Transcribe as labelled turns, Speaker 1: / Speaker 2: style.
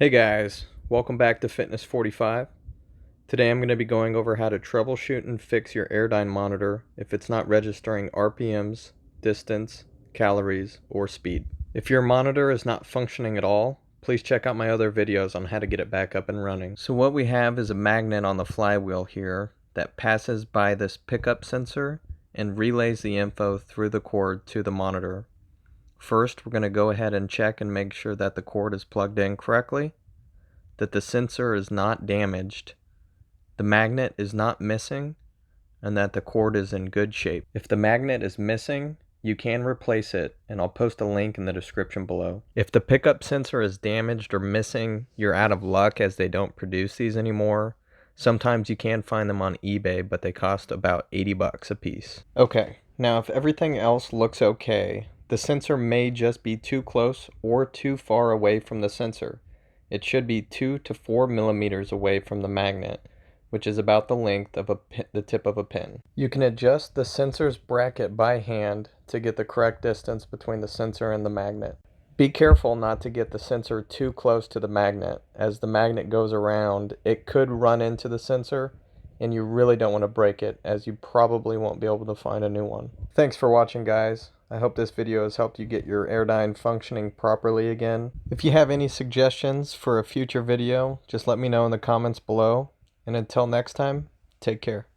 Speaker 1: Hey guys, welcome back to Fitness 45. Today I'm going to be going over how to troubleshoot and fix your Airdyne monitor if it's not registering RPMs, distance, calories, or speed. If your monitor is not functioning at all, please check out my other videos on how to get it back up and running. So what we have is a magnet on the flywheel here that passes by this pickup sensor and relays the info through the cord to the monitor. First, we're going to go ahead and check and make sure that the cord is plugged in correctly, that the sensor is not damaged, the magnet is not missing, and that the cord is in good shape. If the magnet is missing, you can replace it, and I'll post a link in the description below. If the pickup sensor is damaged or missing, you're out of luck as they don't produce these anymore. Sometimes you can find them on eBay, but they cost about 80 bucks a piece. Okay, now if everything else looks okay, the sensor may just be too close or too far away from the sensor. It should be 2 to 4 millimeters away from the magnet, which is about the length of the tip of a pin. You can adjust the sensor's bracket by hand to get the correct distance between the sensor and the magnet. Be careful not to get the sensor too close to the magnet. As the magnet goes around, it could run into the sensor, and you really don't want to break it, as you probably won't be able to find a new one. Thanks for watching, guys. I hope this video has helped you get your Airdyne functioning properly again. If you have any suggestions for a future video, just let me know in the comments below. And until next time, take care.